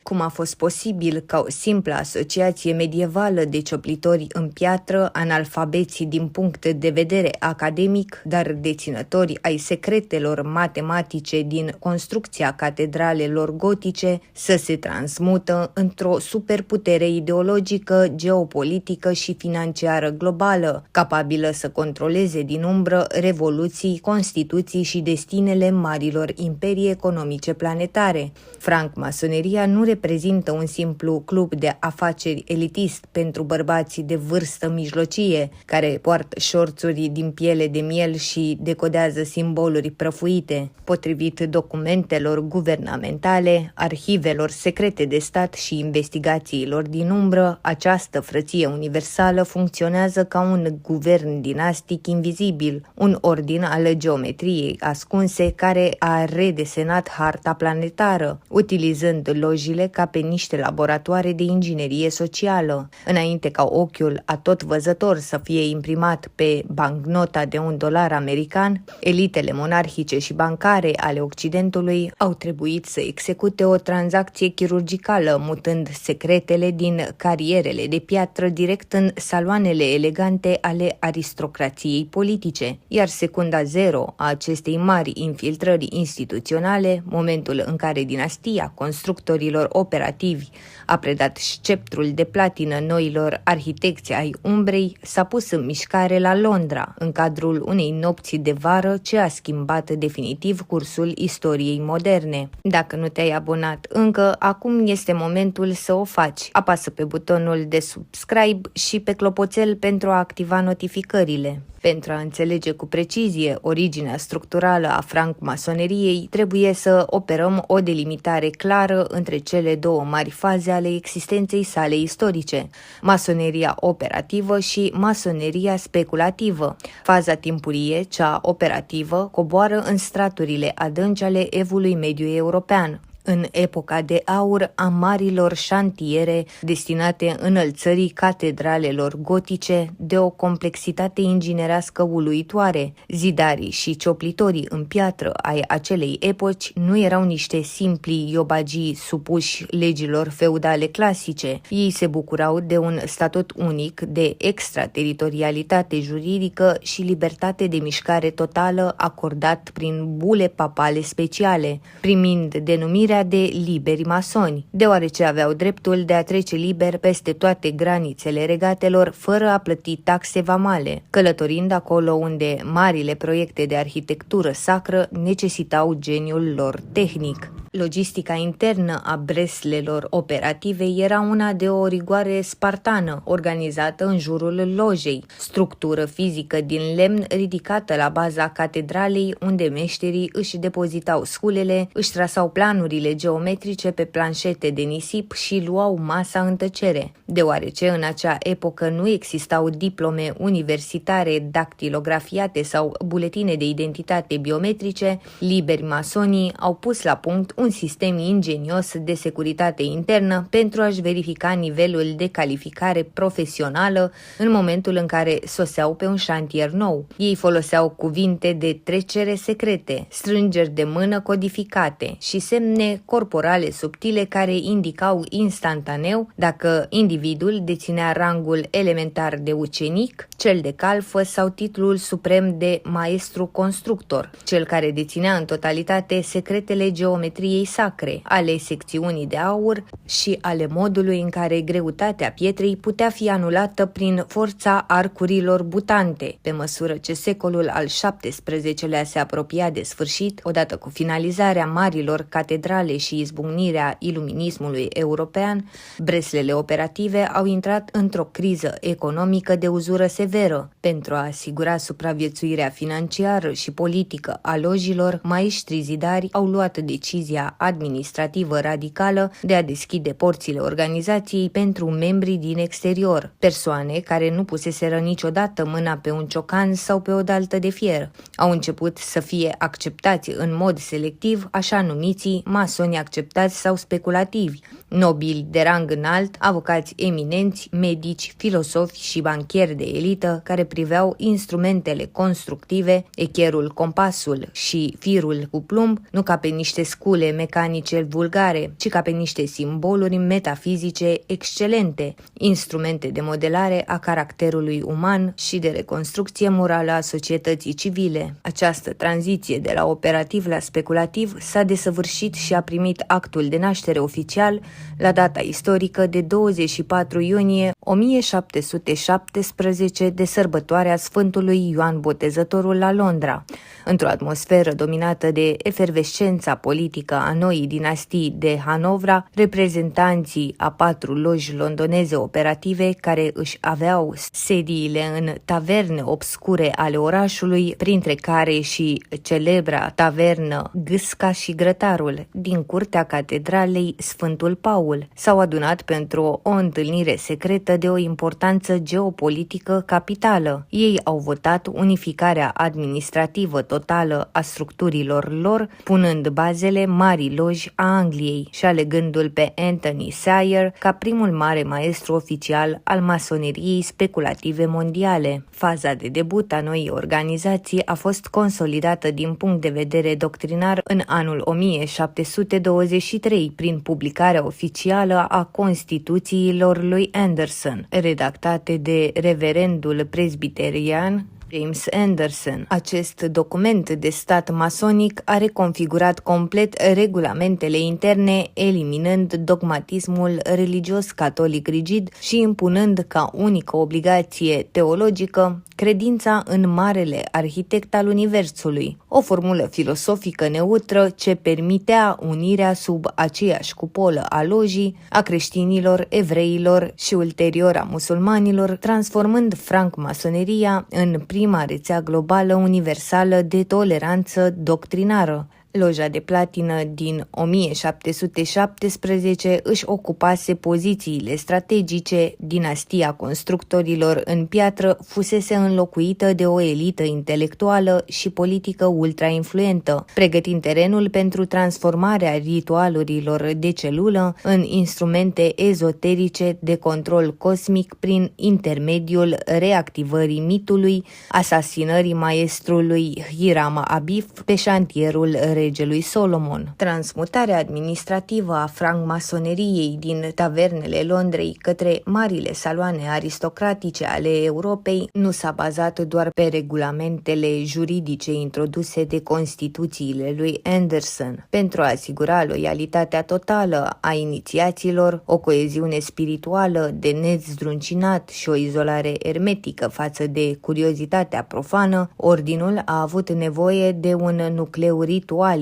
Cum a fost posibil ca o simplă asociație medievală de cioplitori în piatră, analfabeți din punct de vedere academic, dar deținători ai secretelor matematice din construcția catedralelor gotice, să se transmută într-o superputere ideologică, geopolitică și financiară globală, capabilă să controleze din umbră revoluții, constituții și destinele marilor imperii economice planetare. Francmasoneria nu reprezintă un simplu club de afaceri elitist pentru bărbați de vârstă mijlocie, care poartă șorțuri din piele de miel și decodează simboluri prăfuite. Potrivit documentelor guvernamentale, arhivelor secrete de stat și investigațiilor din umbră, această frăție universală funcționează ca un guvern dinastic invizibil, un ordin al geometriei ascunse care a redesenat harta planetară, utilizând lojile ca pe niște laboratoare de inginerie socială. Înainte ca ochiul atotvăzător să fie imprimat pe bancnota de $1 american, elitele monarhice și bancare ale Occidentului au trebuit să execute o tranzacție chirurgicală, mutând secretele din carierele de piatră direct în saloanele elegante ale aristocrației politice, iar secunda zero a acestei mari infiltrări instituționale, momentul în care dinastia constructorilor operativi a predat sceptrul de platină noilor arhitecți ai umbrei, s-a pus în mișcare la Londra, în cadrul unei nopți de vară ce a schimbat definitiv cursul istoriei moderne. Dacă nu te-ai abonat încă, acum este momentul să o faci. Apasă pe butonul de subscribe și pe clopoțel pentru a activa notificările. Pentru a înțelege cu precizie originea structurală a francmasoneriei, trebuie să operăm o delimitare clară între cele două mari faze ale existenței sale istorice, masoneria operativă și masoneria speculativă. Faza timpurie, cea operativă, coboară în straturile adânci ale evului mediu european, în epoca de aur a marilor șantiere destinate înălțării catedralelor gotice de o complexitate inginerească uluitoare. Zidarii și cioplitorii în piatră ai acelei epoci nu erau niște simpli iobagii supuși legilor feudale clasice. Ei se bucurau de un statut unic de extrateritorialitate juridică și libertate de mișcare totală acordat prin bule papale speciale, primind denumirea de liberi masoni, deoarece aveau dreptul de a trece liber peste toate granițele regatelor fără a plăti taxe vamale, călătorind acolo unde marile proiecte de arhitectură sacră necesitau geniul lor tehnic. Logistica internă a breslelor operative era una de o rigoare spartană, organizată în jurul lojei, structură fizică din lemn ridicată la baza catedralei, unde meșterii își depozitau sculele, își trasau planurile geometrice pe planșete de nisip și luau masa în tăcere. Deoarece în acea epocă nu existau diplome universitare dactilografiate sau buletine de identitate biometrice, liberi masonii au pus la punct un sistem ingenios de securitate internă pentru a-și verifica nivelul de calificare profesională în momentul în care soseau pe un șantier nou. Ei foloseau cuvinte de trecere secrete, strângeri de mână codificate și semne corporale subtile care indicau instantaneu dacă individul deținea rangul elementar de ucenic, cel de calfă sau titlul suprem de maestru constructor, cel care deținea în totalitate secretele geometriei sacre, ale secțiunii de aur și ale modului în care greutatea pietrei putea fi anulată prin forța arcurilor butante. Pe măsură ce secolul al XVII-lea se apropia de sfârșit, odată cu finalizarea marilor catedrale și izbucnirea iluminismului european, breslele operative au intrat într-o criză economică de uzură severă. Pentru a asigura supraviețuirea financiară și politică a lojilor, maestrii zidari au luat decizia administrativă radicală de a deschide porțile organizației pentru membrii din exterior, persoane care nu puseseră niciodată mâna pe un ciocan sau pe o daltă de fier. Au început să fie acceptați în mod selectiv așa numiții masoni acceptați sau speculativi, nobili de rang înalt, avocați eminenți, medici, filosofi și banchieri de elită care priveau instrumentele constructive, echerul, compasul și firul cu plumb, nu ca pe niște scule mecanice vulgare, ci ca pe niște simboluri metafizice excelente, instrumente de modelare a caracterului uman și de reconstrucție morală a societății civile. Această tranziție de la operativ la speculativ s-a desăvârșit și a primit actul de naștere oficial la data istorică de 24 iunie 1717 de sărbătoarea Sfântului Ioan Botezătorul la Londra, într-o atmosferă dominată de efervescența politică a noii dinastii de Hanovra. Reprezentanții a 4 loji londoneze operative care își aveau sediile în taverne obscure ale orașului, printre care și celebra tavernă Gâsca și Grătarul din curtea catedralei Sfântul Paul, s-au adunat pentru o întâlnire secretă de o importanță geopolitică capitală. Ei au votat unificarea administrativă totală a structurilor lor, punând bazele Marii Loji a Angliei și alegându-l pe Anthony Sayer ca primul mare maestru oficial al masoneriei speculative mondiale. Faza de debut a noii organizații a fost consolidată din punct de vedere doctrinar în anul 1723 prin publicarea oficială a Constituțiilor lui Anderson, redactate de reverendul presbiterian James Anderson. Acest document de stat masonic a reconfigurat complet regulamentele interne, eliminând dogmatismul religios catolic rigid și impunând ca unică obligație teologică credința în marele arhitect al universului, o formulă filosofică neutră ce permitea unirea sub aceeași cupolă a lojii a creștinilor, evreilor și ulterior a musulmanilor, transformând francmasoneria în prima rețea globală universală de toleranță doctrinară. Loja de platină din 1717 își ocupase pozițiile strategice, dinastia constructorilor în piatră fusese înlocuită de o elită intelectuală și politică ultra-influentă, pregătind terenul pentru transformarea ritualurilor de celulă în instrumente ezoterice de control cosmic prin intermediul reactivării mitului asasinării maestrului Hiram Abif pe șantierul regelui Solomon. Transmutarea administrativă a francmasoneriei din tavernele Londrei către marile saloane aristocratice ale Europei nu s-a bazat doar pe regulamentele juridice introduse de Constituțiile lui Anderson. Pentru a asigura loialitatea totală a inițiaților, o coeziune spirituală de nezdruncinat și o izolare ermetică față de curiozitatea profană, ordinul a avut nevoie de un nucleu ritual,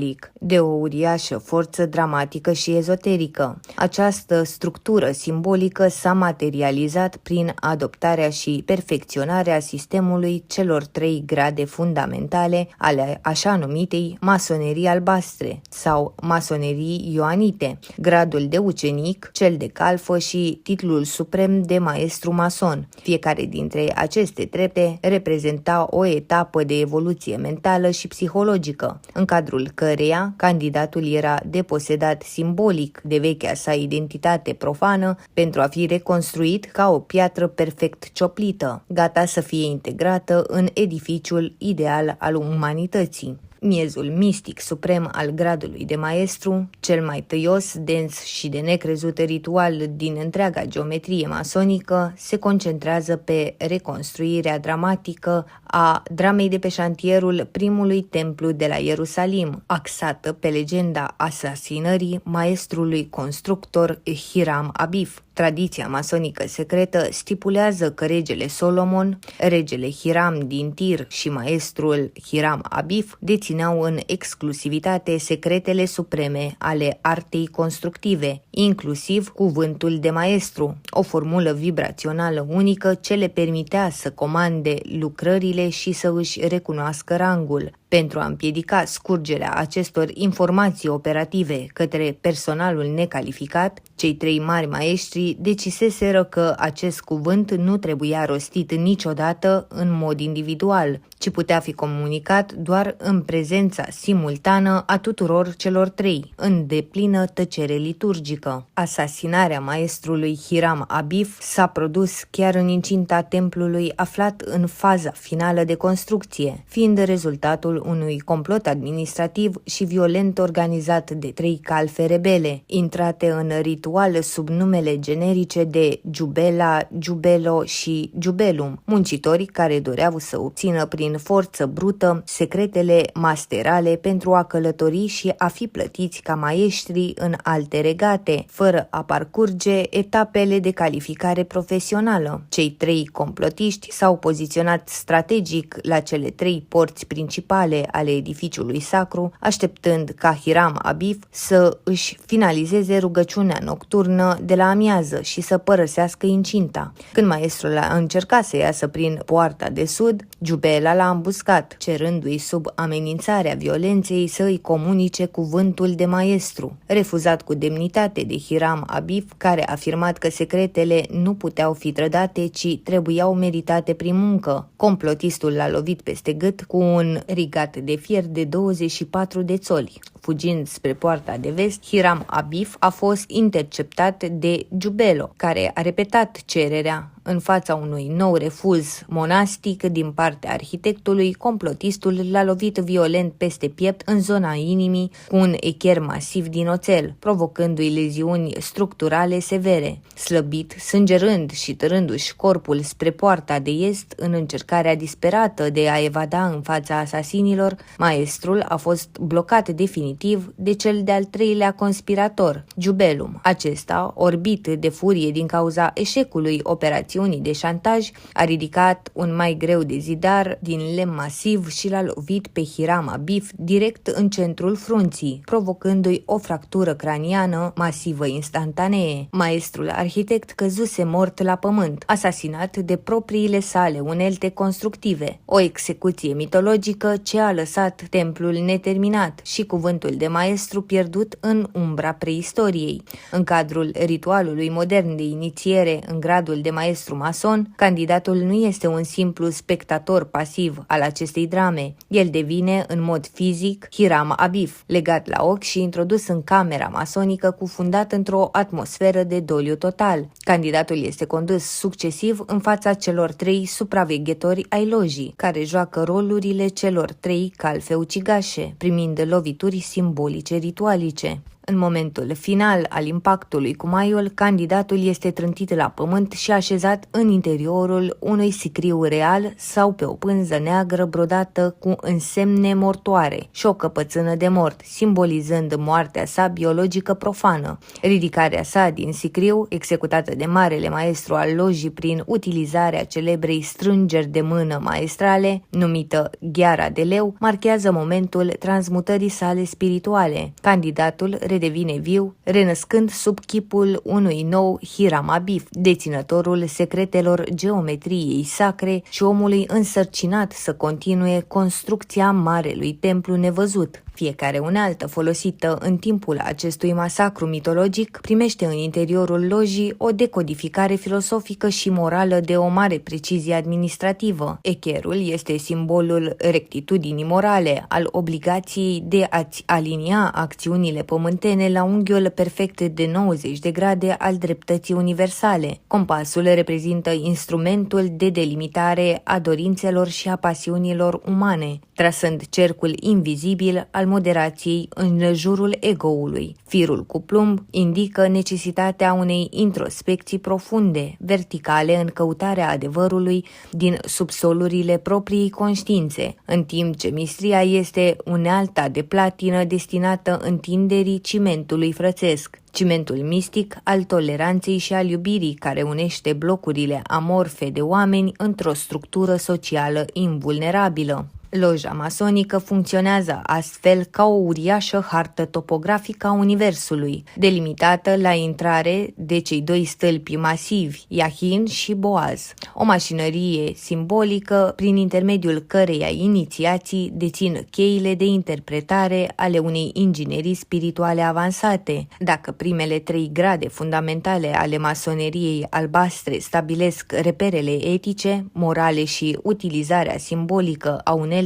de o uriașă forță dramatică și ezoterică. Această structură simbolică s-a materializat prin adoptarea și perfecționarea sistemului celor 3 grade fundamentale ale așa numitei masonerii albastre sau masonerii ioanite, gradul de ucenic, cel de calfă și titlul suprem de maestru mason. Fiecare dintre aceste trepte reprezenta o etapă de evoluție mentală și psihologică, în cadrul căreia candidatul era deposedat simbolic de vechea sa identitate profană pentru a fi reconstruit ca o piatră perfect cioplită, gata să fie integrată în edificiul ideal al umanității. Miezul mistic suprem al gradului de maestru, cel mai tăios, dens și de necrezut ritual din întreaga geometrie masonică, se concentrează pe reconstruirea dramatică a dramei de pe șantierul primului templu de la Ierusalim, axată pe legenda asasinării maestrului constructor Hiram Abif. Tradiția masonică secretă stipulează că regele Solomon, regele Hiram din Tir și maestrul Hiram Abif dețineau în exclusivitate secretele supreme ale artei constructive, inclusiv cuvântul de maestru, o formulă vibrațională unică ce le permitea să comande lucrările și să își recunoască rangul. Pentru a împiedica scurgerea acestor informații operative către personalul necalificat, cei 3 mari maestri deciseseră că acest cuvânt nu trebuia rostit niciodată în mod individual, ci putea fi comunicat doar în prezența simultană a tuturor celor 3, în deplină tăcere liturgică. Asasinarea maestrului Hiram Abif s-a produs chiar în incinta templului aflat în faza finală de construcție, fiind rezultatul unui complot administrativ și violent organizat de 3 calfe rebele, intrate în ritual sub numele generice de Jubela, Jubelo și Jubelum, muncitorii care doreau să obțină prin forță brută secretele masterale pentru a călători și a fi plătiți ca maestri în alte regate, fără a parcurge etapele de calificare profesională. Cei 3 complotiști s-au poziționat strategic la cele 3 porți principale ale edificiului sacru, așteptând ca Hiram Abif să își finalizeze rugăciunea nocturnă de la amiază și să părăsească incinta. Când maestrul a încercat să iasă prin poarta de sud, Jubela l-a îmbuscat, cerându-i sub amenințarea violenței să îi comunice cuvântul de maestru. Refuzat cu demnitate de Hiram Abif, care a afirmat că secretele nu puteau fi trădate, ci trebuiau meritate prin muncă. Complotistul l-a lovit peste gât cu un rigat de fier de 24 de țoli. Fugind spre poarta de vest, Hiram Abif a fost interceptat de Jubelo, care a repetat cererea. În fața unui nou refuz monastic din partea arhitectului, complotistul l-a lovit violent peste piept în zona inimii cu un echer masiv din oțel, provocându-i leziuni structurale severe. Slăbit, sângerând și târându-și corpul spre poarta de est în încercarea disperată de a evada în fața asasinilor, maestrul a fost blocat definitiv de cel de-al 3-lea conspirator, Jubelum. Acesta, orbit de furie din cauza eșecului operațiunii de șantaj, a ridicat un mai greu de zidar din lemn masiv și l-a lovit pe Hiram Abif direct în centrul frunții, provocându-i o fractură craniană masivă instantanee. Maestrul arhitect căzuse mort la pământ, asasinat de propriile sale unelte constructive, o execuție mitologică ce a lăsat templul neterminat și cuvântul de maestru pierdut în umbra preistoriei. În cadrul ritualului modern de inițiere în gradul de maestru mason, candidatul nu este un simplu spectator pasiv al acestei drame. El devine, în mod fizic, Hiram Abif, legat la ochi și introdus în camera masonică, cufundat într-o atmosferă de doliu total. Candidatul este condus succesiv în fața celor 3 supraveghetori ai lojii, care joacă rolurile celor 3 calfe ucigașe, primind lovituri simbolice ritualice. În momentul final al impactului cu maiul, candidatul este trântit la pământ și așezat în interiorul unui sicriu real sau pe o pânză neagră brodată cu însemne mortoare și o căpățână de mort, simbolizând moartea sa biologică profană. Ridicarea sa din sicriu, executată de marele maestru al lojii prin utilizarea celebrei strângeri de mână maestrale, numită gheara de leu, marchează momentul transmutării sale spirituale. Candidatul redevine viu, renăscând sub chipul unui nou Hiram Abif, deținătorul secretelor geometriei sacre și omului însărcinat să continue construcția marelui templu nevăzut. Fiecare unealtă folosită în timpul acestui masacru mitologic primește în interiorul lojii o decodificare filosofică și morală de o mare precizie administrativă. Echerul este simbolul rectitudinii morale, al obligației de a-ți alinia acțiunile pământene la unghiul perfect de 90 de grade al dreptății universale. Compasul reprezintă instrumentul de delimitare a dorințelor și a pasiunilor umane, trasând cercul invizibil al moderației în jurul egoului. Firul cu plumb indică necesitatea unei introspecții profunde, verticale în căutarea adevărului din subsolurile propriei conștiințe, în timp ce mistria este unealta de platină destinată întinderii cimentului frățesc. Cimentul mistic al toleranței și al iubirii care unește blocurile amorfe de oameni într-o structură socială invulnerabilă. Loja masonică funcționează astfel ca o uriașă hartă topografică a Universului, delimitată la intrare de cei doi stâlpi masivi, Yahin și Boaz, o mașinărie simbolică prin intermediul căreia inițiații dețin cheile de interpretare ale unei inginerii spirituale avansate. Dacă primele 3 grade fundamentale ale masoneriei albastre stabilesc reperele etice, morale și utilizarea simbolică a uneltelor,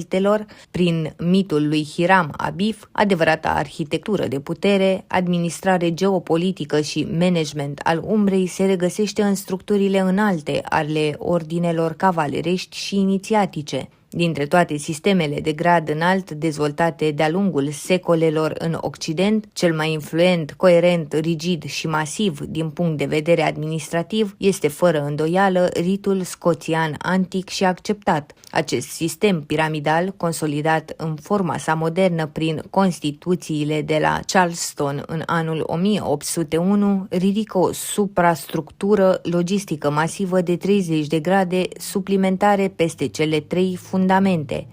prin mitul lui Hiram Abif, adevărata arhitectură de putere, administrare geopolitică și management al umbrei se regăsește în structurile înalte ale ordinelor cavalerești și inițiatice. Dintre toate sistemele de grad înalt dezvoltate de-a lungul secolelor în Occident, cel mai influent, coerent, rigid și masiv din punct de vedere administrativ este fără îndoială ritul scoțian antic și acceptat. Acest sistem piramidal, consolidat în forma sa modernă prin Constituțiile de la Charleston în anul 1801, ridică o suprastructură logistică masivă de 30 de grade suplimentare peste cele 3 fundamente,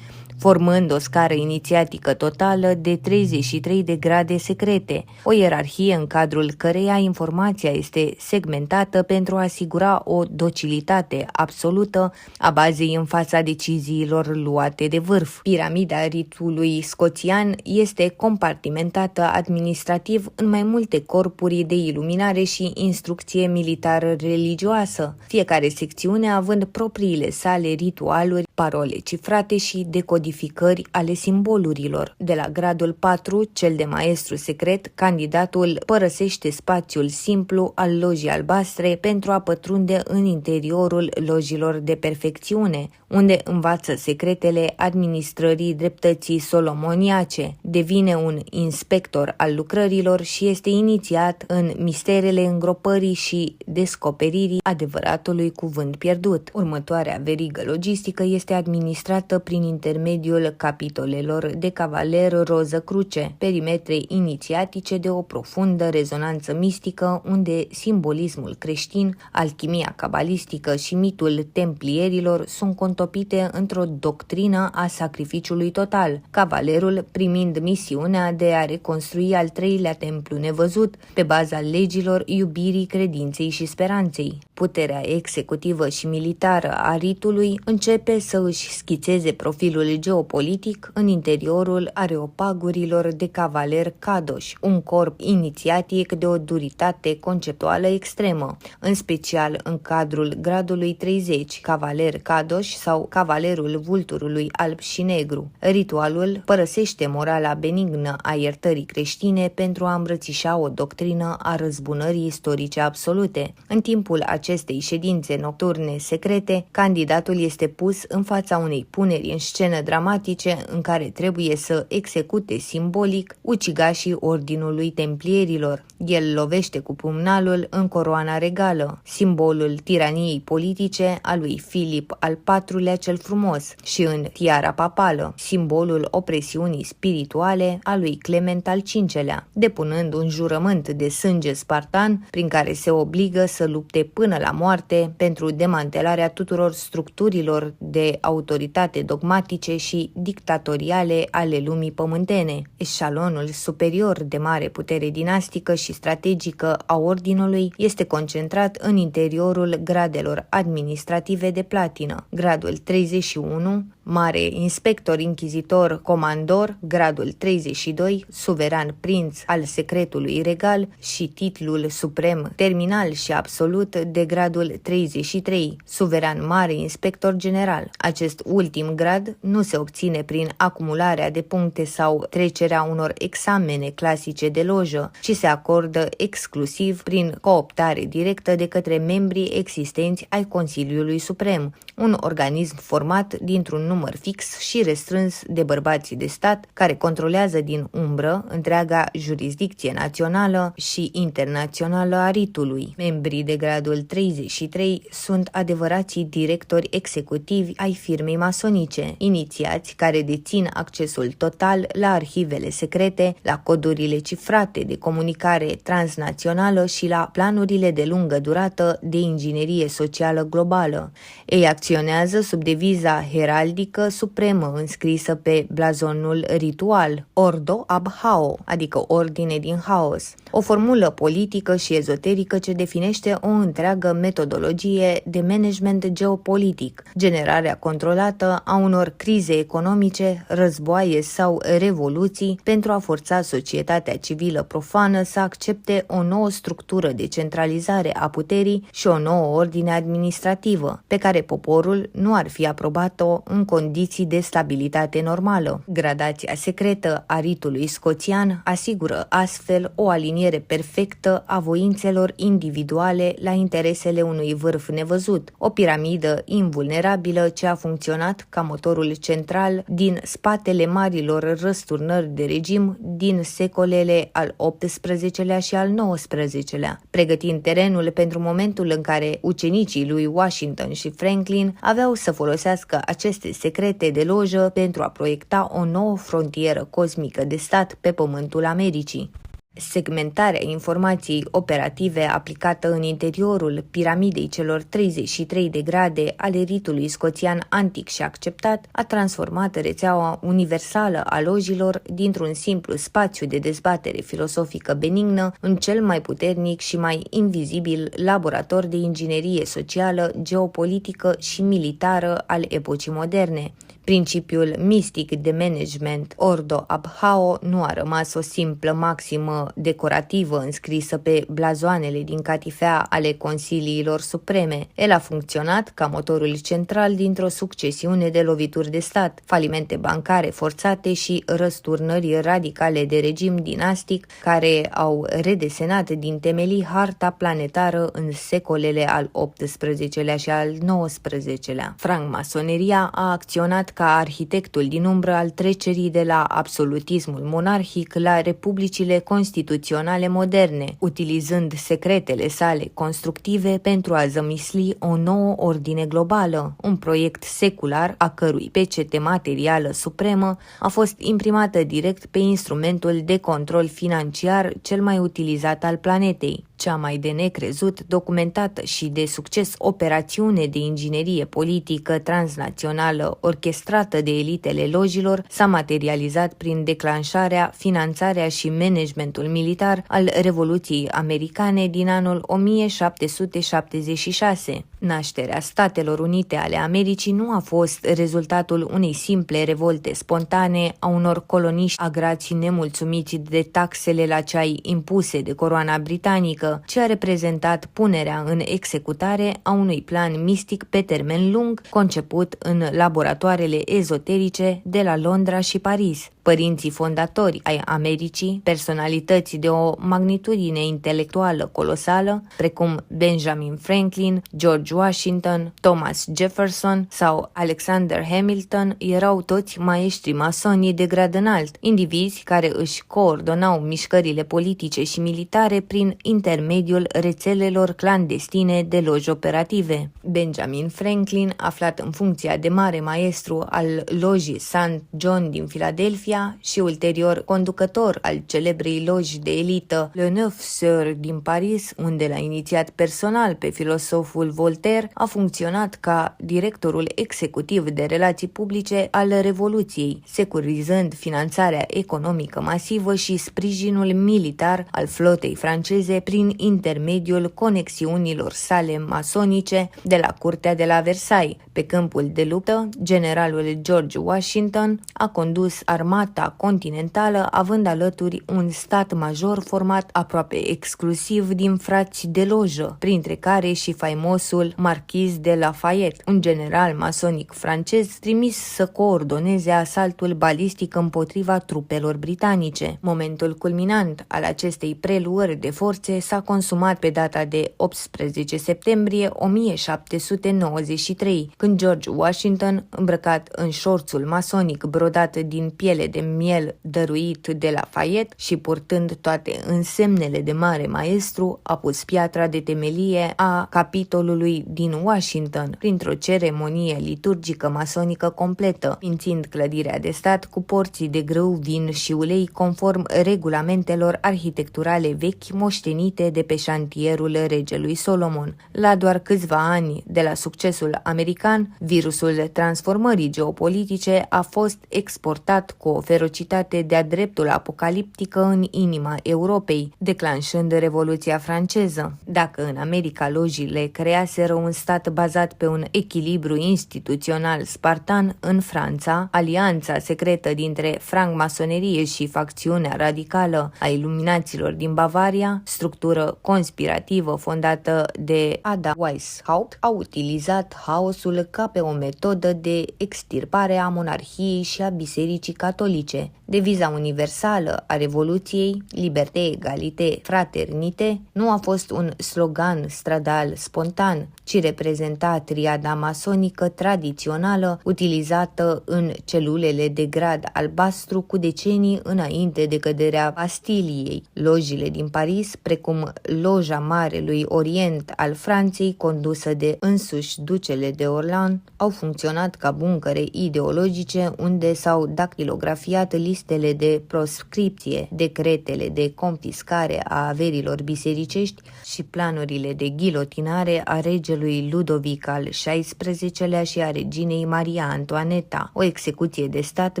formând o scară inițiatică totală de 33 de grade secrete, o ierarhie în cadrul căreia informația este segmentată pentru a asigura o docilitate absolută a bazei în fața deciziilor luate de vârf. Piramida ritului scoțian este compartimentată administrativ în mai multe corpuri de iluminare și instrucție militară religioasă, fiecare secțiune având propriile sale ritualuri, parole cifrate și decodificări ale simbolurilor. De la gradul 4, cel de maestru secret, candidatul părăsește spațiul simplu al lojii albastre pentru a pătrunde în interiorul lojilor de perfecțiune, unde învață secretele administrării dreptății solomoniace, devine un inspector al lucrărilor și este inițiat în misterele îngropării și descoperirii adevăratului cuvânt pierdut. Următoarea verigă logistică este administrată prin intermediul capitolelor de cavaler roză cruce, perimetre inițiatice de o profundă rezonanță mistică, unde simbolismul creștin, alchimia cabalistică și mitul templierilor sunt contopite într-o doctrină a sacrificiului total, cavalerul primind misiunea de a reconstrui al 3-lea templu nevăzut pe baza legilor iubirii, credinței și speranței. Puterea executivă și militară a ritului începe să își schițeze profilul geopolitic în interiorul areopagurilor de cavaler Kadosh, un corp inițiatic de o duritate conceptuală extremă, în special în cadrul gradului 30, cavaler Kadosh sau cavalerul vulturului alb și negru. Ritualul părăsește morala benignă a iertării creștine pentru a îmbrățișa o doctrină a răzbunării istorice absolute. În timpul acestei ședințe nocturne secrete, candidatul este pus în fața unei puneri în scenă dramatice în care trebuie să execute simbolic ucigașii ordinului templierilor. El lovește cu pumnalul în coroana regală, simbolul tiraniei politice a lui Filip al IV-lea cel frumos, și în tiara papală, simbolul opresiunii spirituale a lui Clement al V-lea, depunând un jurământ de sânge spartan prin care se obligă să lupte până la moarte pentru demantelarea tuturor structurilor de autoritate dogmatice și dictatoriale ale lumii pământene. Eșalonul superior de mare putere dinastică și strategică a ordinului este concentrat în interiorul gradelor administrative de platină. Gradul 31, mare inspector inchizitor comandor, gradul 32, suveran prinț al secretului regal și titlul suprem terminal și absolut de gradul 33, suveran mare inspector general. Acest ultim grad nu se obține prin acumularea de puncte sau trecerea unor examene clasice de lojă, ci se acordă exclusiv prin cooptare directă de către membrii existenți ai Consiliului Suprem, un organism format dintr-un număr fix și restrâns de bărbații de stat care controlează din umbră întreaga jurisdicție națională și internațională a ritului. Membrii de gradul 33 sunt adevărații directori executivi ai firmei masonice, inițiați care dețin accesul total la arhivele secrete, la codurile cifrate de comunicare transnațională și la planurile de lungă durată de inginerie socială globală. Ei acționează sub deviza heraldică politică supremă înscrisă pe blazonul ritual, Ordo ab Hao, adică ordine din haos. O formulă politică și ezoterică ce definește o întreagă metodologie de management geopolitic, generarea controlată a unor crize economice, războaie sau revoluții pentru a forța societatea civilă profană să accepte o nouă structură de centralizare a puterii și o nouă ordine administrativă, pe care poporul nu ar fi aprobat-o în condiții de stabilitate normală. Gradația secretă a ritului scoțian asigură astfel o aliniere perfectă a voințelor individuale la interesele unui vârf nevăzut, o piramidă invulnerabilă ce a funcționat ca motorul central din spatele marilor răsturnări de regim din secolele al XVIII-lea și al XIX-lea, pregătind terenul pentru momentul în care ucenicii lui Washington și Franklin aveau să folosească aceste secrete de lojă pentru a proiecta o nouă frontieră cosmică de stat pe pământul Americii. Segmentarea informației operative aplicată în interiorul piramidei celor 33 de grade ale ritului scoțian antic și acceptat a transformat rețeaua universală a lojilor dintr-un simplu spațiu de dezbatere filosofică benignă în cel mai puternic și mai invizibil laborator de inginerie socială, geopolitică și militară al epocii moderne. Principiul mistic de management Ordo ab Hao nu a rămas o simplă maximă decorativă înscrisă pe blazoanele din catifea ale consiliilor supreme. El a funcționat ca motorul central dintr-o succesiune de lovituri de stat, falimente bancare forțate și răsturnări radicale de regim dinastic care au redesenat din temelii harta planetară în secolele al XVIII-lea și al XIX-lea. Francmasoneria a acționat ca arhitectul din umbră al trecerii de la absolutismul monarhic la republicile constituționale moderne, utilizând secretele sale constructive pentru a zămisli o nouă ordine globală, un proiect secular a cărui pecete materială supremă a fost imprimată direct pe instrumentul de control financiar cel mai utilizat al planetei. Cea mai de necrezut, documentată și de succes operațiune de inginerie politică transnațională orchestrată de elitele lojilor s-a materializat prin declanșarea, finanțarea și managementul militar al Revoluției Americane din anul 1776. Nașterea Statelor Unite ale Americii nu a fost rezultatul unei simple revolte spontane a unor coloniști agrați nemulțumiți de taxele la ceai impuse de coroana britanică, ci a reprezentat punerea în executare a unui plan mistic pe termen lung, conceput în laboratoarele ezoterice de la Londra și Paris. Părinții fondatori ai Americii, personalități de o magnitudine intelectuală colosală, precum Benjamin Franklin, George Washington, Thomas Jefferson sau Alexander Hamilton, erau toți maestri masoni de grad înalt, indivizi care își coordonau mișcările politice și militare prin intermediul rețelelor clandestine de loji operative. Benjamin Franklin, aflat în funcția de mare maestru al lojii St. John din Philadelphia și ulterior conducător al celebrei loji de elită Le Neuf Sœurs din Paris, unde l-a inițiat personal pe filosoful Voltaire, a funcționat ca directorul executiv de relații publice al Revoluției, securizând finanțarea economică masivă și sprijinul militar al flotei franceze prin intermediul conexiunilor sale masonice de la curtea de la Versailles. Pe câmpul de luptă, generalul George Washington a condus armata continentală, având alături un stat major format aproape exclusiv din frați de lojă, printre care și faimosul Marquis de Lafayette, un general masonic francez trimis să coordoneze asaltul balistic împotriva trupelor britanice. Momentul culminant al acestei preluări de forțe s-a consumat pe data de 18 septembrie 1793, când George Washington, îmbrăcat în șorțul masonic brodat din piele de miel dăruit de Lafayette și purtând toate însemnele de mare maestru, a pus piatra de temelie a capitolului Statului din Washington, printr-o ceremonie liturgică masonică completă, mințind clădirea de stat cu porții de grâu, vin și ulei conform regulamentelor arhitecturale vechi moștenite de pe șantierul regelui Solomon. La doar câțiva ani de la succesul american, virusul transformării geopolitice a fost exportat cu o ferocitate de-a dreptul apocaliptică în inima Europei, declanșând Revoluția franceză. Dacă în America lojiile creaseră un stat bazat pe un echilibru instituțional spartan, în Franța, alianța secretă dintre francmasonerie și facțiunea radicală a iluminaților din Bavaria, structură conspirativă fondată de Adam Weishaupt, a utilizat haosul ca pe o metodă de extirpare a monarhiei și a bisericii catolice. Deviza universală a Revoluției, liberté, egalité, fraternité, nu a fost un slogan stradal spontan, ci reprezenta triada masonică tradițională utilizată în celulele de grad albastru cu decenii înainte de căderea Bastiliei. Lojile din Paris, precum Loja Marelui Orient al Franței, condusă de însuși ducele de Orléans, au funcționat ca buncăre ideologice unde s-au dactilografiat listele de proscripție, decretele de confiscare a averilor bisericești și planurile de ghilotinare a regelui Ludovic al XVI-lea și a reginei Maria Antoaneta, o execuție de stat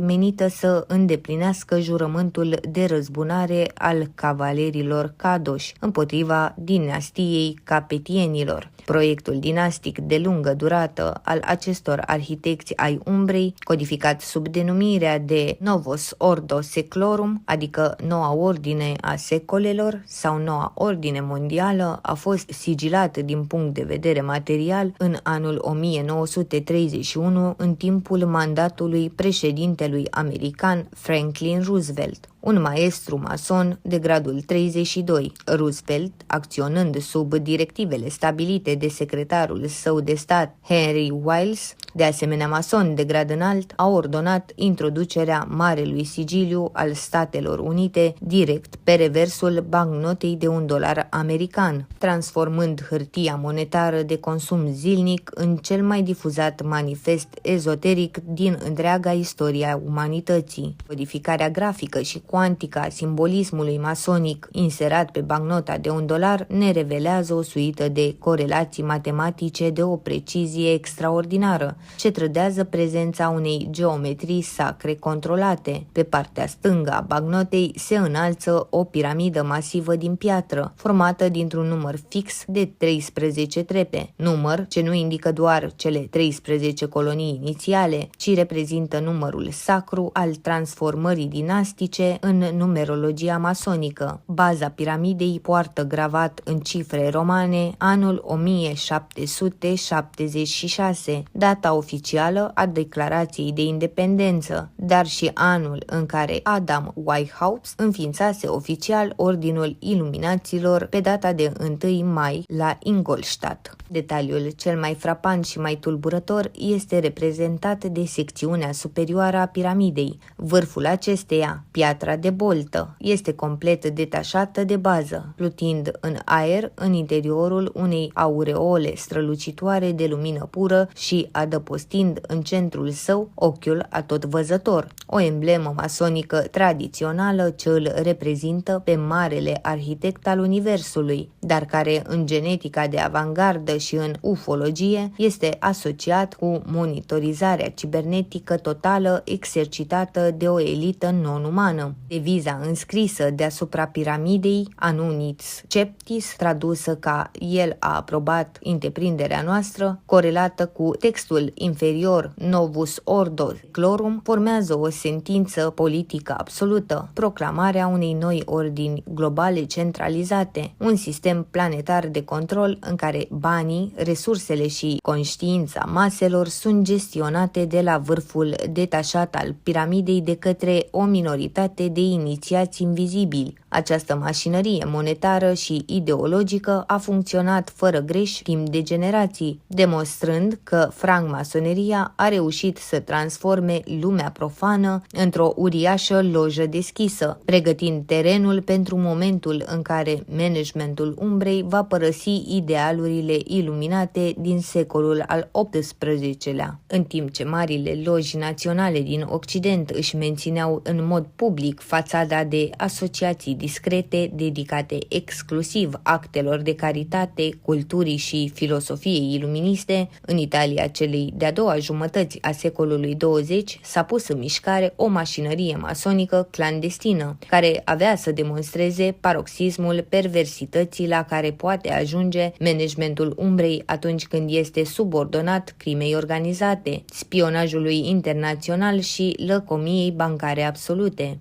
menită să îndeplinească jurământul de răzbunare al cavalerilor cadoși împotriva dinastiei capetienilor. Proiectul dinastic de lungă durată al acestor arhitecți ai umbrei, codificat sub denumirea de Novus Ordo Seclorum, adică Noua Ordine a Secolelor sau Noua Ordine Mondială, a fost sigilat din punct de vedere material în anul 1931 în timpul mandatului președintelui american Franklin Roosevelt, un maestru mason de gradul 32. Roosevelt, acționând sub directivele stabilite de secretarul său de stat Henry Wiles, de asemenea mason de grad înalt, a ordonat introducerea Marelui Sigiliu al Statelor Unite direct pe reversul bancnotei de $1 american, transformând hârtia monetară de consum zilnic în cel mai difuzat manifest ezoteric din întreaga istorie a umanității. Codificarea grafică și cuantică a simbolismului masonic inserat pe bancnota de $1 ne revelează o suită de corelații matematice de o precizie extraordinară, ce trădează prezența unei geometrii sacre controlate. Pe partea stângă a bancnotei se înalță o piramidă masivă din piatră, formată dintr-un număr fix de 13 trepe, număr ce nu indică doar cele 13 colonii inițiale, ci reprezintă numărul sacru al transformării dinastice în numerologia masonică. Baza piramidei poartă gravat în cifre romane anul 1776, data oficială a Declarației de Independență, dar și anul în care Adam Weishaupt înființase oficial Ordinul Iluminaților pe data de 1 mai la Ingolstadt. Detaliul cel mai frapant și mai tulburător este reprezentat de secțiunea superioară a piramidei. Vârful acesteia, piatra de boltă, este complet detașată de bază, plutind în aer în interiorul unei aureole strălucitoare de lumină pură și adăpostind în centrul său ochiul atotvăzător, o emblemă masonică tradițională ce îl reprezintă pe marele arhitect al universului, dar care în genetica de avangardă și în ufologie este asociat cu monitorizarea cibernetică totală exercitată de o elită non-umană. Deviza înscrisă deasupra piramidei, Annunit Sceptis, tradusă ca El a aprobat întreprinderea noastră, corelată cu textul inferior Novus Ordo Seclorum, formează o sentință politică absolută, proclamarea unei noi ordini globale centralizate, un sistem planetar de control în care banii, resursele și conștiința maselor sunt gestionate de la vârful detașat al piramidei de către o minoritate de inițiați invizibili. Această mașinărie monetară și ideologică a funcționat fără greș timp de generații, demonstrând că francmasoneria a reușit să transforme lumea profană într-o uriașă lojă deschisă, pregătind terenul pentru momentul în care managementul umbrei va părăsi idealurile iluminate din secolul al XVIII-lea, în timp ce marile loji naționale din Occident își mențineau în mod public fațada de asociații discrete dedicate exclusiv actelor de caritate, culturii și filosofiei iluministe. În Italia celei de-a doua jumătăți a secolului 20 s-a pus în mișcare o mașinărie masonică clandestină, care avea să demonstreze paroxismul perversității la care poate ajunge managementul umbrei atunci când este subordonat crimei organizate, spionajului internațional și lăcomiei bancare absolute.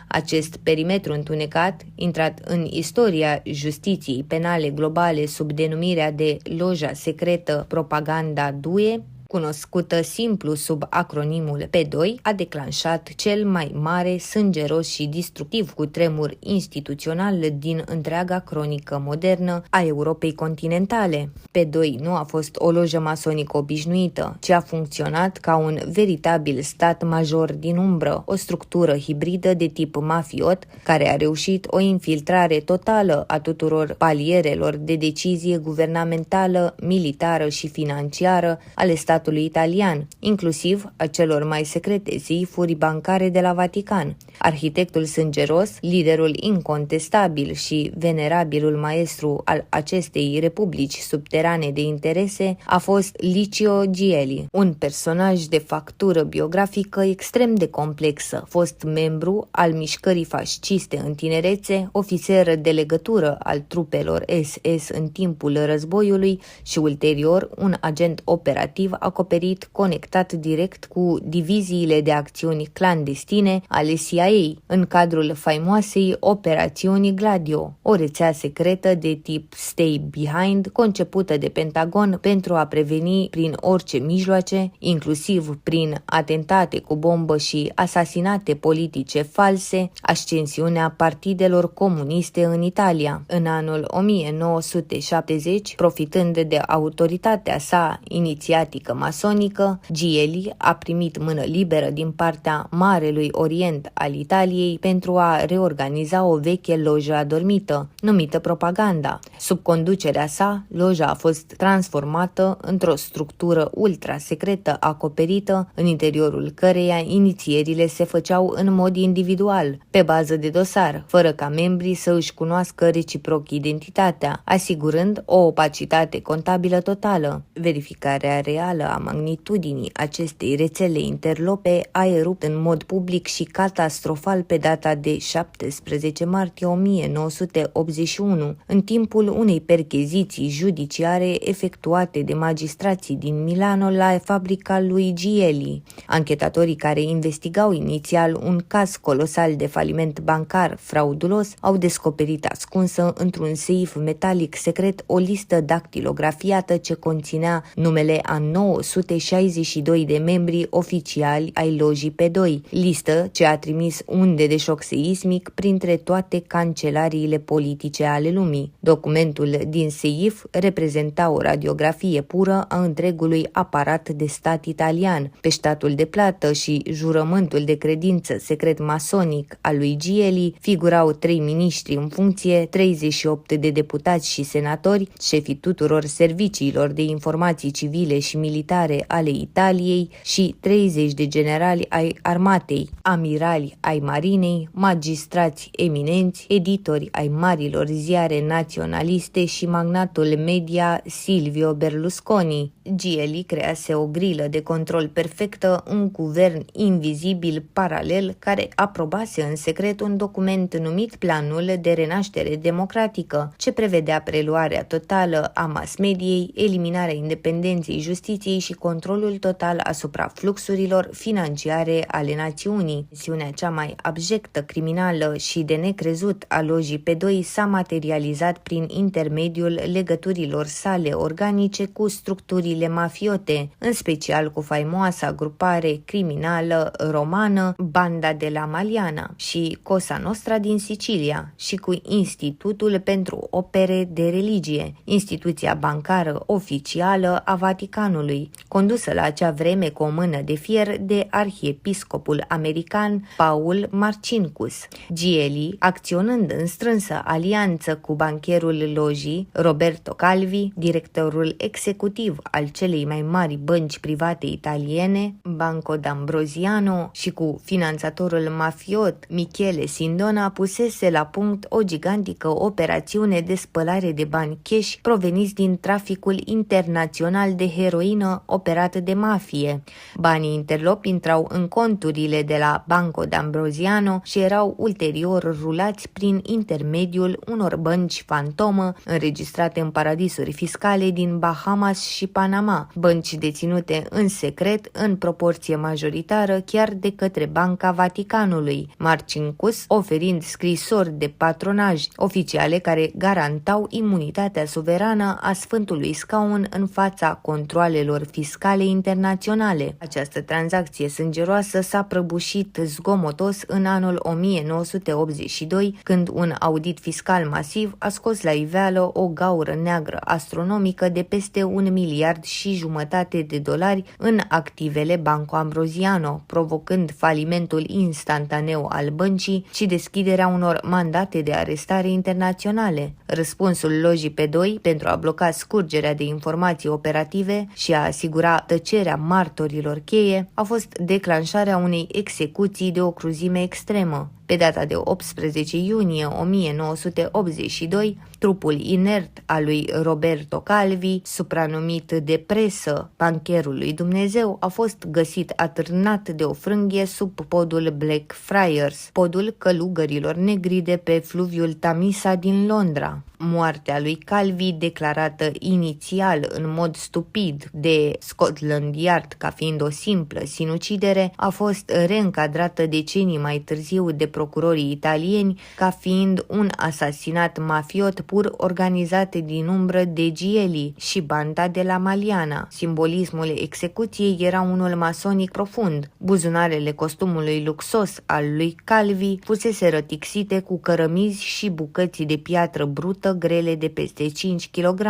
Acest perimetru întunecat, intrat în istoria justiției penale globale sub denumirea de Loja Secretă Propaganda DUE, cunoscută simplu sub acronimul P2, a declanșat cel mai mare, sângeros și destructiv cutremur instituțional din întreaga cronică modernă a Europei continentale. P2 nu a fost o lojă masonică obișnuită, ci a funcționat ca un veritabil stat major din umbră, o structură hibridă de tip mafiot, care a reușit o infiltrare totală a tuturor palierelor de decizie guvernamentală, militară și financiară ale statului italian, inclusiv a celor mai secrete seifuri bancare de la Vatican. Arhitectul sângeros, liderul incontestabil și venerabilul maestru al acestei republici subterane de interese a fost Licio Gelli, un personaj de factură biografică extrem de complexă, fost membru al mișcării fasciste în tinerețe, ofițer de legătură al trupelor SS în timpul războiului și ulterior un agent operativ acoperit conectat direct cu diviziile de acțiuni clandestine ale CIA în cadrul faimoasei operațiuni Gladio, o rețea secretă de tip Stay Behind concepută de Pentagon pentru a preveni prin orice mijloace, inclusiv prin atentate cu bombă și asasinate politice false, ascensiunea partidelor comuniste în Italia. În anul 1970, profitând de autoritatea sa inițiatică masonică, Gelli a primit mână liberă din partea Marelui Orient al Italiei pentru a reorganiza o veche lojă adormită, numită Propaganda. Sub conducerea sa, loja a fost transformată într-o structură ultra-secretă acoperită, în interiorul căreia inițierile se făceau în mod individual, pe bază de dosar, fără ca membrii să își cunoască reciproc identitatea, asigurând o opacitate contabilă totală. Verificarea reală a magnitudinii acestei rețele interlope a erupt în mod public și catastrofal pe data de 17 martie 1981, în timpul unei percheziții judiciare efectuate de magistrații din Milano la fabrica lui Gelli. Anchetatorii care investigau inițial un caz colosal de faliment bancar fraudulos au descoperit ascunsă într-un seif metalic secret o listă dactilografiată ce conținea numele a 962 de membri oficiali ai lojii P2, listă ce a trimis unde de șoc seismic printre toate cancelariile politice ale lumii. Documentul din seif reprezenta o radiografie pură a întregului aparat de stat italian, peștatul de plată și jurământul de credință secret masonic al lui Gelli figurau 3 miniștri în funcție, 38 de deputați și senatori, șefii tuturor serviciilor de informații civile și militare ale Italiei și 30 de generali ai armatei, amirali ai marinei, magistrați eminenți, editori ai marilor ziare naționaliste și magnatul media Silvio Berlusconi. Gelli crease o grilă de control perfectă, un guvern invizibil paralel care aprobase în secret un document numit Planul de Renaștere Democratică, ce prevedea preluarea totală a mass-mediei, eliminarea independenței justiției și controlul total asupra fluxurilor financiare ale națiunii. Misiunea cea mai abjectă, criminală și de necrezut a lojii P2 s-a materializat prin intermediul legăturilor sale organice cu structurile mafiote, în special cu faimoasa grupare criminală romană Banda de la Maliana și Cosa Nostra din Sicilia și cu Institutul pentru Opere de Religie, instituția bancară oficială a Vaticanului. Vaticanului, condusă la acea vreme cu o mână de fier de arhiepiscopul american Paul Marcinkus. Gieli, acționând în strânsă alianță cu bancherul lojii Roberto Calvi, directorul executiv al celei mai mari bănci private italiene, Banco d'Ambrosiano, și cu finanțatorul mafiot Michele Sindona, pusese la punct o gigantică operațiune de spălare de bani cash proveniți din traficul internațional de heroină operat de mafie. Banii interlopi intrau în conturile de la Banco d'Ambrosiano și erau ulterior rulați prin intermediul unor bănci fantomă înregistrate în paradisuri fiscale din Bahamas și Panama, bănci deținute în secret în proporție majoritară chiar de către Banca Vaticanului, Marcinkus oferind scrisori de patronaj oficiale care garantau imunitatea suverană a Sfântului Scaun în fața controalelor fiscale internaționale. Această tranzacție sângeroasă s-a prăbușit zgomotos în anul 1982, când un audit fiscal masiv a scos la iveală o gaură neagră astronomică de peste $1,5 miliarde de dolari în activele Banco Ambrosiano, provocând falimentul instantaneu al băncii și deschiderea unor mandate de arestare internaționale. Răspunsul lojii P2 pentru a bloca scurgerea de informații operative și a asigura tăcerea martorilor cheie a fost declanșarea unei execuții de o cruzime extremă. Pe data de 18 iunie 1982, trupul inert al lui Roberto Calvi, supranumit de presă bancherul lui Dumnezeu, a fost găsit atârnat de o frânghie sub podul Blackfriars, podul călugărilor negri de pe fluviul Tamisa din Londra. Moartea lui Calvi, declarată inițial în mod stupid de Scotland Yard ca fiind o simplă sinucidere, a fost reîncadrată decenii mai târziu de procurorii italieni ca fiind un asasinat mafiot pur organizat din umbră de Gieli și banda de la Maliana. Simbolismul execuției era unul masonic profund. Buzunarele costumului luxos al lui Calvi fusese rătixite cu cărămizi și bucăți de piatră brută grele de peste 5 kg.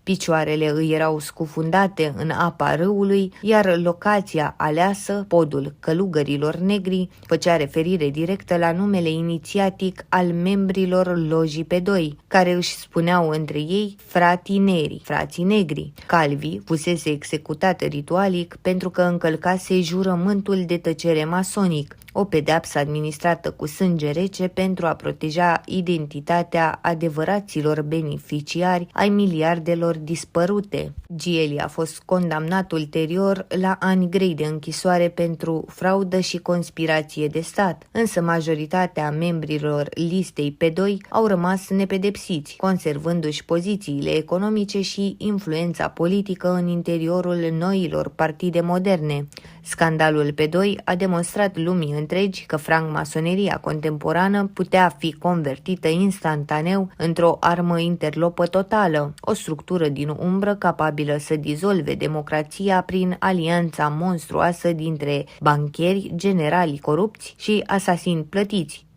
Picioarele îi erau scufundate în apa râului, iar locația aleasă, podul călugărilor negri, făcea referire directă la numele inițiatic al membrilor lojii P2, care își spuneau între ei frații negri. Calvi fusese executat ritualic pentru că încălcase jurământul de tăcere masonic, o pedeapsă administrată cu sânge rece pentru a proteja identitatea adevăraților beneficiari ai miliardelor dispărute. Gieli a fost condamnat ulterior la ani grei de închisoare pentru fraudă și conspirație de stat, însă majoritatea membrilor listei P2 au rămas nepedepsiți, conservându-și pozițiile economice și influența politică în interiorul noilor partide moderne. Scandalul P2 a demonstrat lumii întregi că francmasoneria contemporană putea fi convertită instantaneu într-o armă interlopă totală, o structură din umbră capabilă să dizolve democrația prin alianța monstruoasă dintre bancheri, generali corupți și asasini plătiți.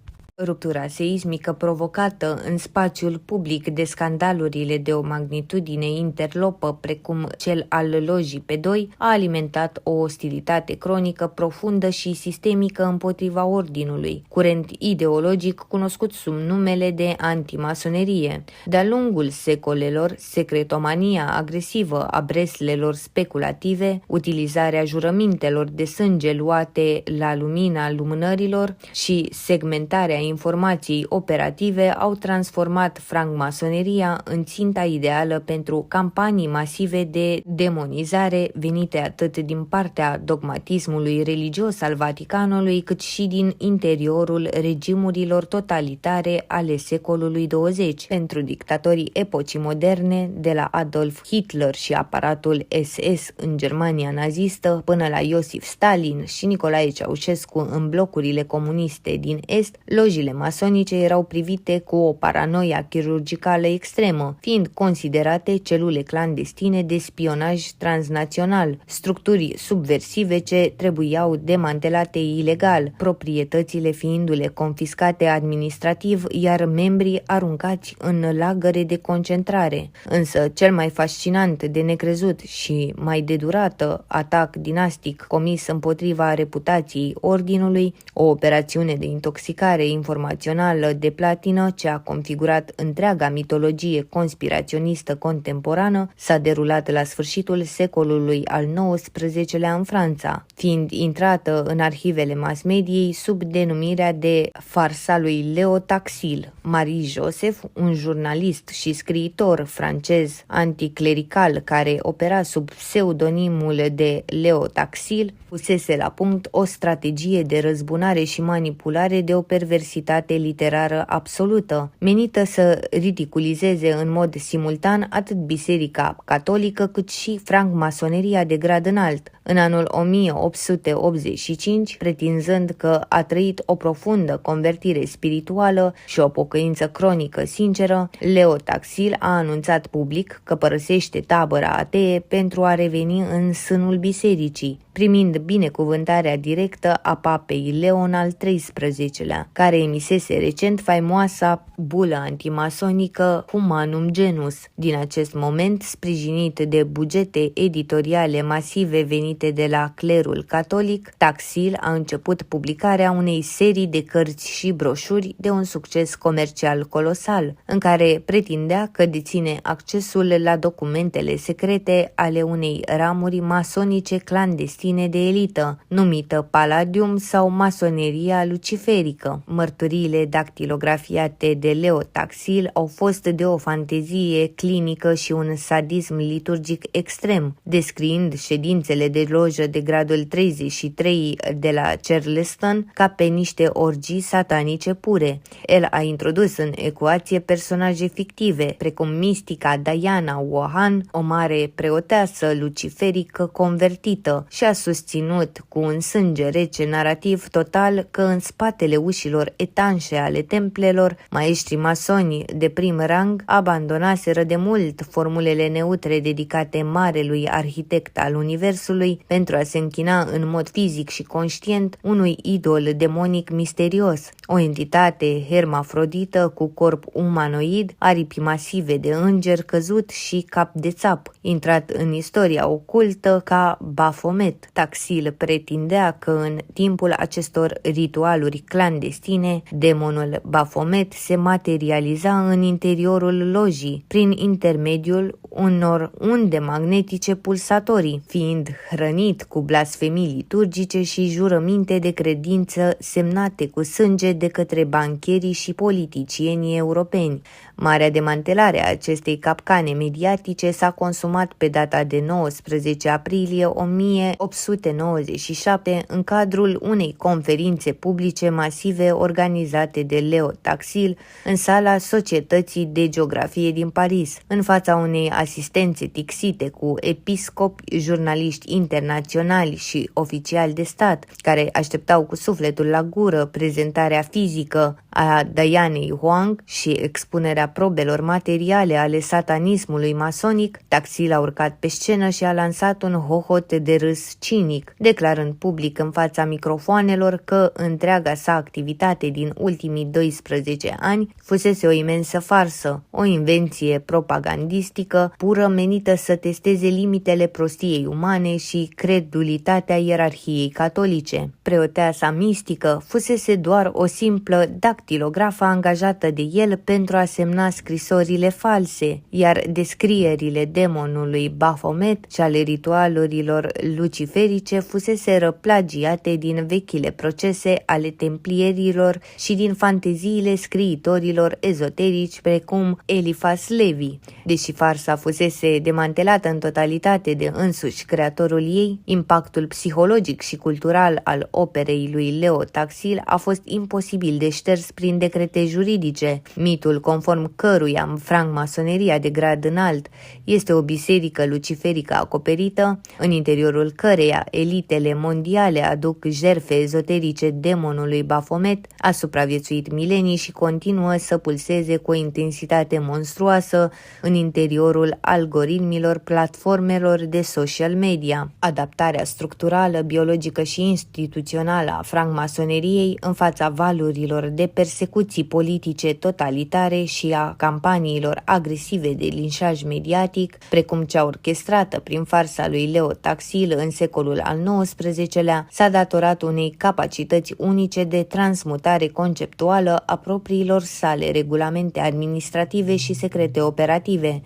Ruptura seismică provocată în spațiul public de scandalurile de o magnitudine interlopă precum cel al lojii P2 a alimentat o ostilitate cronică, profundă și sistemică împotriva ordinului, curent ideologic cunoscut sub numele de antimasonerie. De-a lungul secolelor, secretomania agresivă a breslelor speculative, utilizarea jurămintelor de sânge luate la lumina lumânărilor și segmentarea informației operative au transformat francmasoneria în ținta ideală pentru campanii masive de demonizare venite atât din partea dogmatismului religios al Vaticanului, cât și din interiorul regimurilor totalitare ale secolului 20. Pentru dictatorii epocii moderne, de la Adolf Hitler și aparatul SS în Germania nazistă, până la Iosif Stalin și Nicolae Ceaușescu în blocurile comuniste din Est, lojile masonice erau privite cu o paranoia chirurgicală extremă, fiind considerate celule clandestine de spionaj transnațional, structuri subversive ce trebuiau demantelate ilegal, proprietățile fiindu-le confiscate administrativ, iar membrii aruncați în lagăre de concentrare. Însă cel mai fascinant de necrezut și mai de durată atac dinastic comis împotriva reputației ordinului, o operațiune de intoxicare informațională de platină ce a configurat întreaga mitologie conspiraționistă contemporană, s-a derulat la sfârșitul secolului al XIX-lea în Franța, fiind intrată în arhivele mass-mediei sub denumirea de farsa lui Leo Taxil. Marie Joseph, un jurnalist și scriitor francez anticlerical care opera sub pseudonimul de Leo Taxil, pusese la punct o strategie de răzbunare și manipulare de o perversitate literară absolută, menită să ridiculizeze în mod simultan atât biserica catolică cât și francmasoneria de grad înalt. În anul 1885, pretinzând că a trăit o profundă convertire spirituală și o pocăință cronică sinceră, Leo Taxil a anunțat public că părăsește tabăra atee pentru a reveni în sânul bisericii, primind binecuvântarea directă a papei Leon al XIII-lea, care emisese recent faimoasa bulă antimasonică Humanum Genus. Din acest moment, sprijinit de bugete editoriale masive venite de la clerul catolic, Taxil a început publicarea unei serii de cărți și broșuri de un succes comercial colosal, în care pretindea că deține accesul la documentele secrete ale unei ramuri masonice clandestine de elită, numită Palladium sau masoneria luciferică. Mărturiile dactilografiate de Leo Taxil au fost de o fantezie clinică și un sadism liturgic extrem, descriind ședințele de lojă de gradul 33 de la Charleston ca pe niște orgii satanice pure. El a introdus în ecuație personaje fictive, precum mistica Diana Wahan, o mare preoteasă luciferică convertită, și a susținut cu un sânge rece narativ total că în spatele ușilor etanșe ale templelor, maestrii masoni de prim rang abandonaseră de mult formulele neutre dedicate marelui arhitect al universului pentru a se închina în mod fizic și conștient unui idol demonic misterios, o entitate hermafrodită cu corp umanoid, aripi masive de înger căzut și cap de țap, intrat în istoria ocultă ca Baphomet. Taxil pretindea că în timpul acestor ritualuri clandestine, demonul Baphomet se materializa în interiorul lojii, prin intermediul unor unde magnetice pulsatorii, fiind hrănit cu blasfemii liturgice și jurăminte de credință semnate cu sânge de către bancherii și politicienii europeni. Marea demantelare a acestei capcane mediatice s-a consumat pe data de 19 aprilie 1897 în cadrul unei conferințe publice masive organizate de Leo Taxil în sala Societății de Geografie din Paris, în fața unei asistențe tixite cu episcopi, jurnaliști internaționali și oficiali de stat, care așteptau cu sufletul la gură prezentarea fizică a Dianei Huang și expunerea probelor materiale ale satanismului masonic. Taxil a urcat pe scenă și a lansat un hohot de râs cinic, declarând public în fața microfoanelor că întreaga sa activitate din ultimii 12 ani fusese o imensă farsă, o invenție propagandistică pură menită să testeze limitele prostiei umane și credulitatea ierarhiei catolice. Preoteasa mistică fusese doar o simplă dactilografă angajată de el pentru a semna scrisorile false, iar descrierile demonului Baphomet și ale ritualurilor luciferice fuseseră plagiate din vechile procese ale templierilor și din fanteziile scriitorilor ezoterici precum Eliphas Levi. Deși farsa fusese demantelată în totalitate de însuși creatorul ei, impactul psihologic și cultural al operei lui Leo Taxil a fost imposibil de șters prin decrete juridice. Mitul conform conform căruia francmasoneria de grad înalt este o biserică luciferică acoperită, în interiorul căreia elitele mondiale aduc jertfe ezoterice demonului Baphomet, a supraviețuit milenii și continuă să pulseze cu o intensitate monstruoasă în interiorul algoritmilor platformelor de social media. Adaptarea structurală, biologică și instituțională a francmasoneriei în fața valurilor de persecuții politice totalitare și a campaniilor agresive de linșaj mediatic, precum cea orchestrată prin farsa lui Leo Taxil în secolul al XIX-lea, s-a datorat unei capacități unice de transmutare conceptuală a propriilor sale regulamente administrative și secrete operative.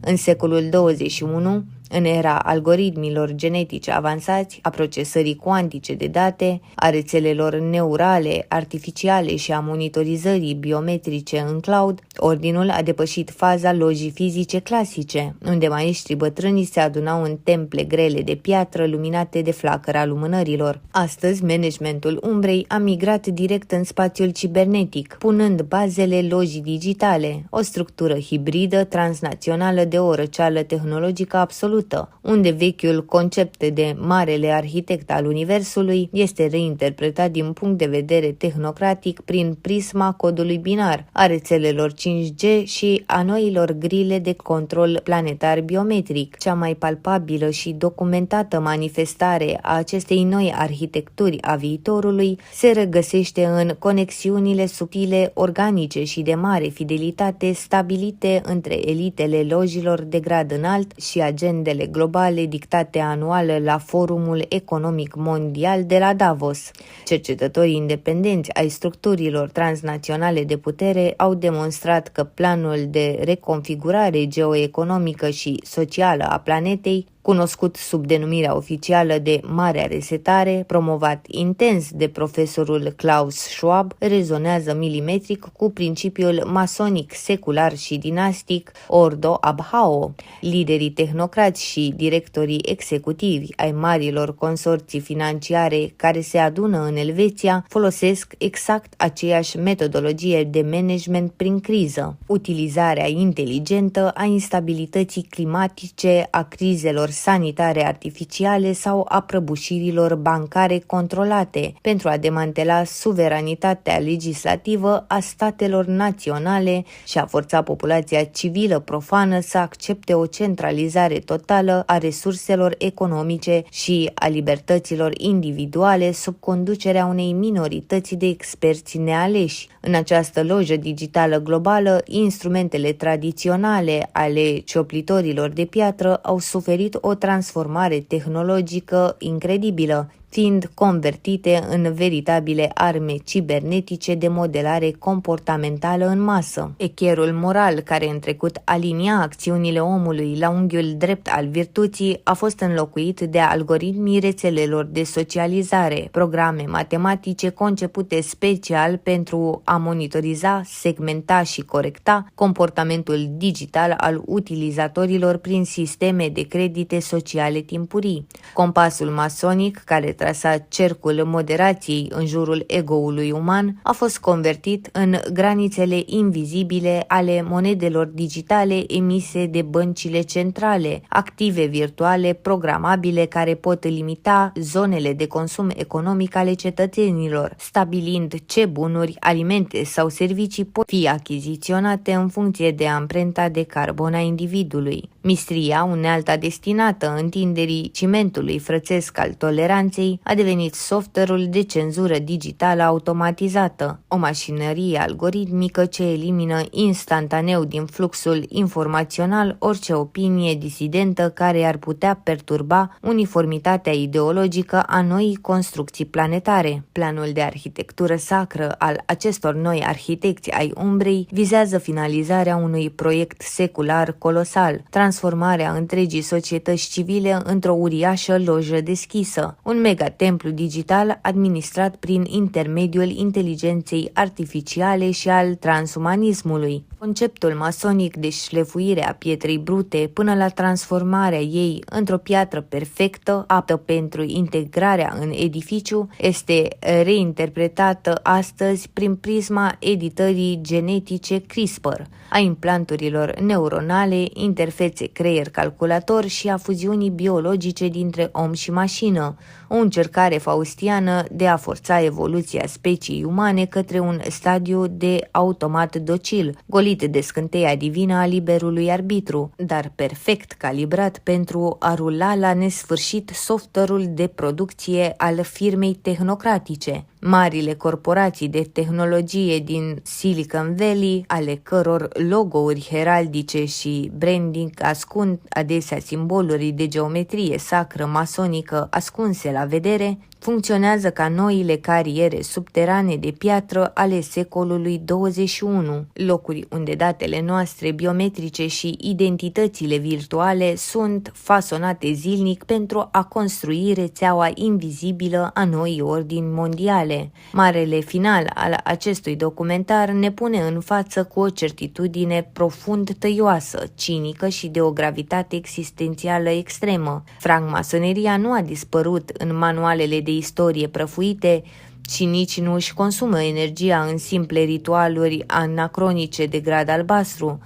În secolul 21, în era algoritmilor genetice avansați, a procesării cuantice de date, a rețelelor neurale, artificiale și a monitorizării biometrice în cloud, ordinul a depășit faza logii fizice clasice, unde maestrii bătrâni se adunau în temple grele de piatră luminate de flacăra lumânărilor. Astăzi, managementul umbrei a migrat direct în spațiul cibernetic, punând bazele logii digitale, o structură hibridă transnațională de o răceală tehnologică absolută, unde vechiul concept de marele arhitect al universului este reinterpretat din punct de vedere tehnocratic prin prisma codului binar, a rețelelor 5G și a noilor grile de control planetar biometric. Cea mai palpabilă și documentată manifestare a acestei noi arhitecturi a viitorului se regăsește în conexiunile subtile, organice și de mare fidelitate stabilite între elitele lojilor de grad înalt și agendele globale dictate anual la Forumul Economic Mondial de la Davos. Cercetătorii independenți ai structurilor transnaționale de putere au demonstrat că planul de reconfigurare geoeconomică și socială a planetei, cunoscut sub denumirea oficială de Marea Resetare, promovat intens de profesorul Klaus Schwab, rezonează milimetric cu principiul masonic secular și dinastic Ordo ab Hao. Liderii tehnocrați și directorii executivi ai marilor consorții financiare care se adună în Elveția folosesc exact aceeași metodologie de management prin criză. Utilizarea inteligentă a instabilității climatice, a crizelor sanitare artificiale sau a prăbușirilor bancare controlate pentru a demantela suveranitatea legislativă a statelor naționale și a forța populația civilă profană să accepte o centralizare totală a resurselor economice și a libertăților individuale sub conducerea unei minorități de experți nealeși. În această lojă digitală globală, instrumentele tradiționale ale cioplitorilor de piatră au suferit o transformare tehnologică incredibilă, fiind convertite în veritabile arme cibernetice de modelare comportamentală în masă. Echerul moral care în trecut alinia acțiunile omului la unghiul drept al virtuții a fost înlocuit de algoritmii rețelelor de socializare, programe matematice concepute special pentru a monitoriza, segmenta și corecta comportamentul digital al utilizatorilor prin sisteme de credite sociale timpurii. Compasul masonic, care trasa cercul moderației în jurul ego-ului uman, a fost convertit în granițele invizibile ale monedelor digitale emise de băncile centrale, active virtuale programabile care pot limita zonele de consum economic ale cetățenilor, stabilind ce bunuri, alimente sau servicii pot fi achiziționate în funcție de amprenta de carbon a individului. Mistria, unealta destinată întinderii cimentului frățesc al toleranței, a devenit software-ul de cenzură digitală automatizată, o mașinărie algoritmică ce elimină instantaneu din fluxul informațional orice opinie disidentă care ar putea perturba uniformitatea ideologică a noii construcții planetare. Planul de arhitectură sacră al acestor noi arhitecți ai umbrei vizează finalizarea unui proiect secular colosal, transformarea întregii societăți civile într-o uriașă lojă deschisă, un megatemplu digital administrat prin intermediul inteligenței artificiale și al transumanismului. Conceptul masonic de șlefuire a pietrei brute până la transformarea ei într-o piatră perfectă, aptă pentru integrarea în edificiu, este reinterpretată astăzi prin prisma editării genetice CRISPR, a implanturilor neuronale, interfețe creier-calculator și a fuziunii biologice dintre om și mașină, o încercare faustiană de a forța evoluția speciei umane către un stadiu de automat docil, golit de scânteia divină a liberului arbitru, dar perfect calibrat pentru a rula la nesfârșit software-ul de producție al firmei tehnocratice. Marile corporații de tehnologie din Silicon Valley, ale căror logo-uri heraldice și branding ascund adesea simboluri de geometrie sacră masonică ascunse la vedere, funcționează ca noile cariere subterane de piatră ale secolului 21, locuri unde datele noastre biometrice și identitățile virtuale sunt fasonate zilnic pentru a construi rețeaua invizibilă a noii ordini mondiale. Marele final al acestui documentar ne pune în față cu o certitudine profund tăioasă, cinică și de o gravitate existențială extremă. Francmasoneria nu a dispărut în manualele de istorie prăfuite, și nici nu își consumă energia în simple ritualuri anacronice de grad albastru.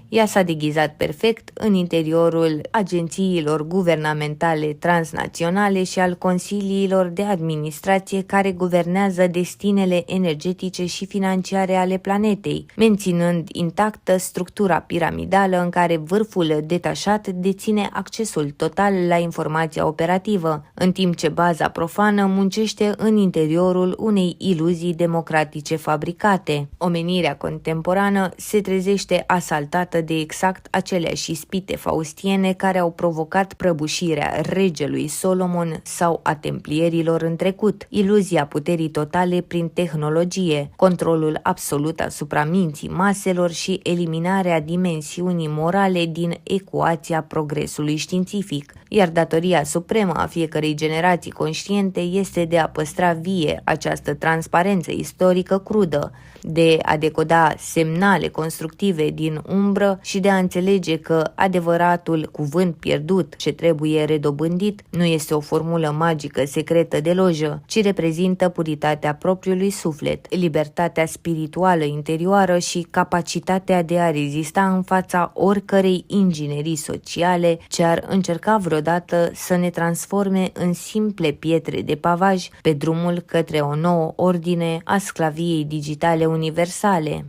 Ea s-a deghizat perfect în interiorul agențiilor guvernamentale transnaționale și al consiliilor de administrație care guvernează destinele energetice și financiare ale planetei, menținând intactă structura piramidală în care vârful detașat deține accesul total la informația operativă, în timp ce baza profană muncește în interiorul unei iluzii democratice fabricate. Omenirea contemporană se trezește asaltată de exact aceleași ispite faustiene care au provocat prăbușirea regelui Solomon sau a templierilor în trecut, iluzia puterii totale prin tehnologie, controlul absolut asupra minții maselor și eliminarea dimensiunii morale din ecuația progresului științific. Iar datoria supremă a fiecărei generații conștiente este de a păstra vie această transparență istorică crudă, de a decoda semnale constructive din umbră și de a înțelege că adevăratul cuvânt pierdut ce trebuie redobândit nu este o formulă magică secretă de lojă, ci reprezintă puritatea propriului suflet, libertatea spirituală interioară și capacitatea de a rezista în fața oricărei inginerii sociale ce ar încerca vreodată să ne transforme în simple pietre de pavaj pe drumul către o nouă ordine a sclaviei digitale universale.